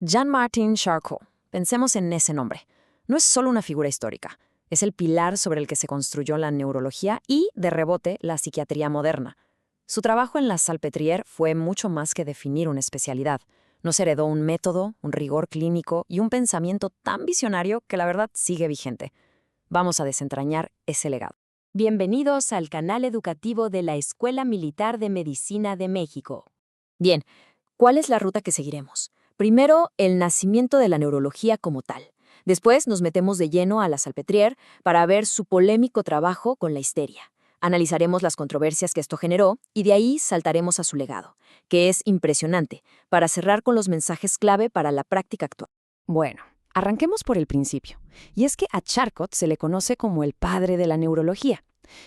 Jean-Martin Charcot. Pensemos en ese nombre. No es solo una figura histórica, es el pilar sobre el que se construyó la neurología y, de rebote, la psiquiatría moderna. Su trabajo en la Salpêtrière fue mucho más que definir una especialidad. Nos heredó un método, un rigor clínico y un pensamiento tan visionario que la verdad sigue vigente. Vamos a desentrañar ese legado. Bienvenidos al canal educativo de la Escuela Militar de Medicina de México. Bien, ¿cuál es la ruta que seguiremos? Primero, el nacimiento de la neurología como tal. Después nos metemos de lleno a la Salpêtrière para ver su polémico trabajo con la histeria. Analizaremos las controversias que esto generó y de ahí saltaremos a su legado, que es impresionante, para cerrar con los mensajes clave para la práctica actual. Bueno, arranquemos por el principio. Y es que a Charcot se le conoce como el padre de la neurología.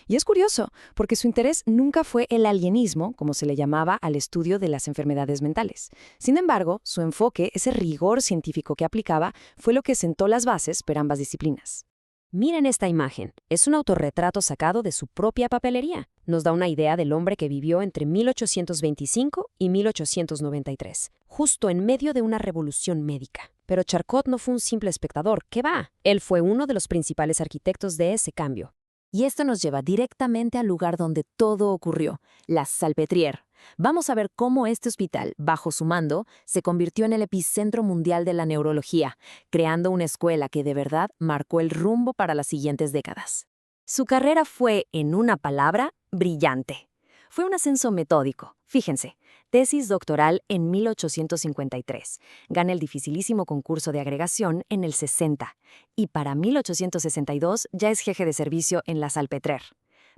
Y es curioso, porque su interés nunca fue el alienismo, como se le llamaba al estudio de las enfermedades mentales. Sin embargo, su enfoque, ese rigor científico que aplicaba, fue lo que sentó las bases para ambas disciplinas. Miren esta imagen. Es un autorretrato sacado de su propia papelería. Nos da una idea del hombre que vivió entre 1825 y 1893, justo en medio de una revolución médica. Pero Charcot no fue un simple espectador, ¿qué va? Él fue uno de los principales arquitectos de ese cambio. Y esto nos lleva directamente al lugar donde todo ocurrió, la Salpêtrière. Vamos a ver cómo este hospital, bajo su mando, se convirtió en el epicentro mundial de la neurología, creando una escuela que de verdad marcó el rumbo para las siguientes décadas. Su carrera fue, en una palabra, brillante. Fue un ascenso metódico. Fíjense, tesis doctoral en 1853. Gana el dificilísimo concurso de agregación en el 60. Y para 1862 ya es jefe de servicio en la Salpêtrière.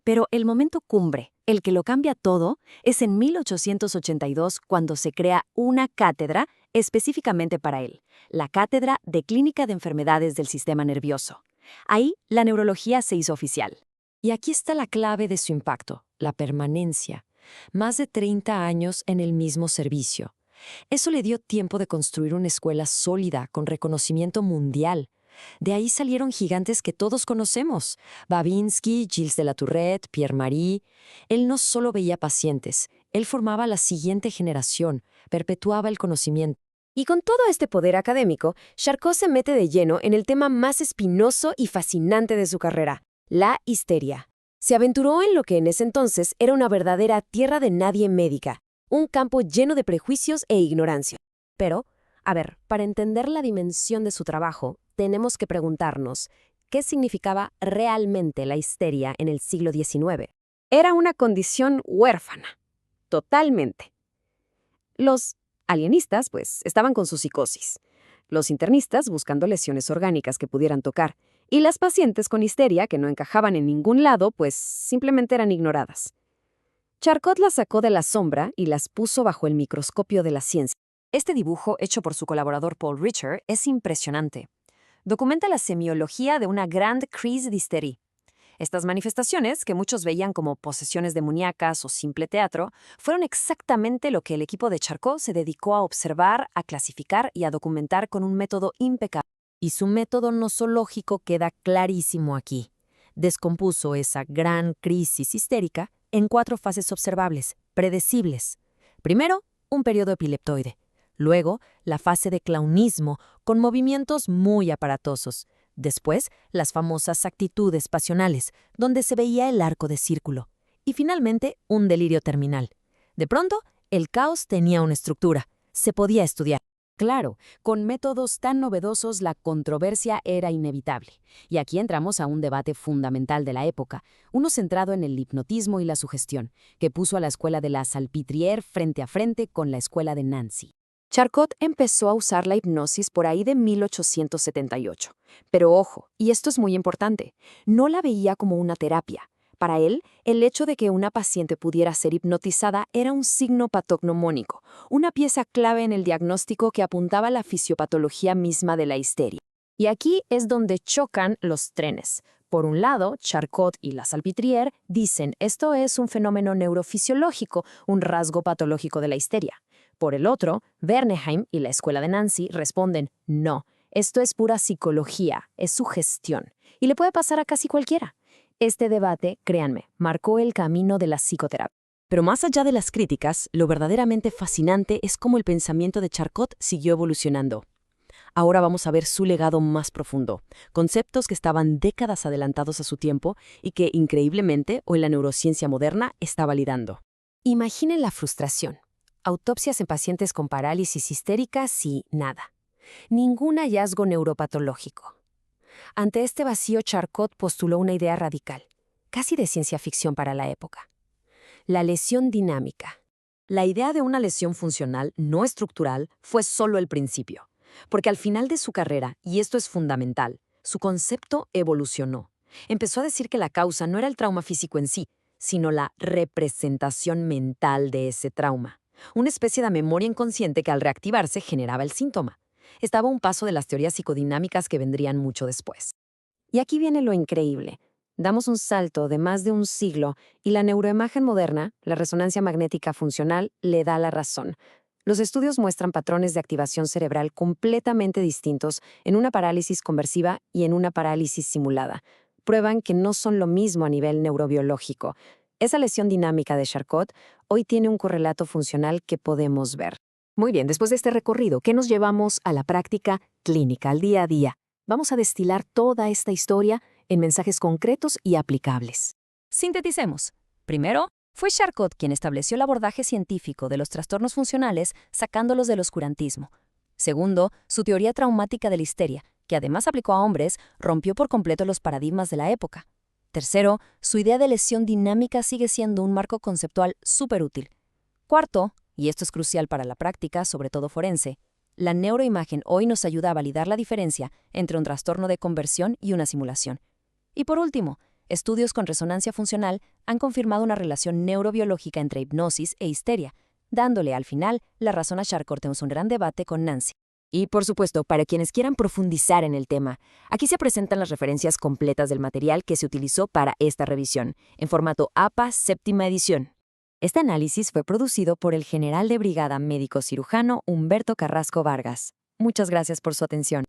Pero el momento cumbre, el que lo cambia todo, es en 1882 cuando se crea una cátedra específicamente para él, la Cátedra de Clínica de Enfermedades del Sistema Nervioso. Ahí la neurología se hizo oficial. Y aquí está la clave de su impacto, la permanencia. Más de 30 años en el mismo servicio. Eso le dio tiempo de construir una escuela sólida con reconocimiento mundial. De ahí salieron gigantes que todos conocemos, Babinski, Gilles de la Tourette, Pierre Marie. Él no solo veía pacientes, él formaba la siguiente generación, perpetuaba el conocimiento. Y con todo este poder académico, Charcot se mete de lleno en el tema más espinoso y fascinante de su carrera, la histeria. Se aventuró en lo que en ese entonces era una verdadera tierra de nadie médica, un campo lleno de prejuicios e ignorancia. Pero, a ver, para entender la dimensión de su trabajo, tenemos que preguntarnos, ¿qué significaba realmente la histeria en el siglo XIX? Era una condición huérfana, totalmente. Los alienistas, pues, estaban con su psicosis. Los internistas buscando lesiones orgánicas que pudieran tocar. Y las pacientes con histeria, que no encajaban en ningún lado, pues simplemente eran ignoradas. Charcot las sacó de la sombra y las puso bajo el microscopio de la ciencia. Este dibujo, hecho por su colaborador Paul Richer, es impresionante. Documenta la semiología de una grande crise d'hystérie. Estas manifestaciones, que muchos veían como posesiones demoníacas o simple teatro, fueron exactamente lo que el equipo de Charcot se dedicó a observar, a clasificar y a documentar con un método impecable. Y su método nosológico queda clarísimo aquí. Descompuso esa gran crisis histérica en 4 fases observables, predecibles. Primero, un periodo epileptoide. Luego, la fase de clownismo, con movimientos muy aparatosos. Después, las famosas actitudes pasionales, donde se veía el arco de círculo. Y finalmente, un delirio terminal. De pronto, el caos tenía una estructura. Se podía estudiar. Claro, con métodos tan novedosos la controversia era inevitable. Y aquí entramos a un debate fundamental de la época, uno centrado en el hipnotismo y la sugestión, que puso a la escuela de la Salpêtrière frente a frente con la escuela de Nancy. Charcot empezó a usar la hipnosis por ahí de 1878. Pero ojo, y esto es muy importante, no la veía como una terapia. Para él, el hecho de que una paciente pudiera ser hipnotizada era un signo patognomónico, una pieza clave en el diagnóstico que apuntaba a la fisiopatología misma de la histeria. Y aquí es donde chocan los trenes. Por un lado, Charcot y la Salpêtrière dicen esto es un fenómeno neurofisiológico, un rasgo patológico de la histeria. Por el otro, Bernheim y la escuela de Nancy responden no, esto es pura psicología, es sugestión, y le puede pasar a casi cualquiera. Este debate, créanme, marcó el camino de la psicoterapia. Pero más allá de las críticas, lo verdaderamente fascinante es cómo el pensamiento de Charcot siguió evolucionando. Ahora vamos a ver su legado más profundo, conceptos que estaban décadas adelantados a su tiempo y que, increíblemente, hoy la neurociencia moderna está validando. Imaginen la frustración. Autopsias en pacientes con parálisis histéricas y nada. Ningún hallazgo neuropatológico. Ante este vacío, Charcot postuló una idea radical, casi de ciencia ficción para la época. La lesión dinámica. La idea de una lesión funcional no estructural fue solo el principio, porque al final de su carrera, y esto es fundamental, su concepto evolucionó. Empezó a decir que la causa no era el trauma físico en sí, sino la representación mental de ese trauma, una especie de memoria inconsciente que al reactivarse generaba el síntoma. Estaba a un paso de las teorías psicodinámicas que vendrían mucho después. Y aquí viene lo increíble. Damos un salto de más de un siglo y la neuroimagen moderna, la resonancia magnética funcional, le da la razón. Los estudios muestran patrones de activación cerebral completamente distintos en una parálisis conversiva y en una parálisis simulada. Prueban que no son lo mismo a nivel neurobiológico. Esa lesión dinámica de Charcot hoy tiene un correlato funcional que podemos ver. Muy bien, después de este recorrido, ¿qué nos llevamos a la práctica clínica, al día a día? Vamos a destilar toda esta historia en mensajes concretos y aplicables. Sinteticemos. Primero, fue Charcot quien estableció el abordaje científico de los trastornos funcionales sacándolos del oscurantismo. Segundo, su teoría traumática de la histeria, que además aplicó a hombres, rompió por completo los paradigmas de la época. Tercero, su idea de lesión dinámica sigue siendo un marco conceptual súper útil. Cuarto, y esto es crucial para la práctica, sobre todo forense, la neuroimagen hoy nos ayuda a validar la diferencia entre un trastorno de conversión y una simulación. Y por último, estudios con resonancia funcional han confirmado una relación neurobiológica entre hipnosis e histeria, dándole al final la razón a Charcot en un gran debate con Nancy. Y por supuesto, para quienes quieran profundizar en el tema, aquí se presentan las referencias completas del material que se utilizó para esta revisión, en formato APA séptima edición. Este análisis fue producido por el general de brigada médico cirujano Humberto Carrasco Vargas. Muchas gracias por su atención.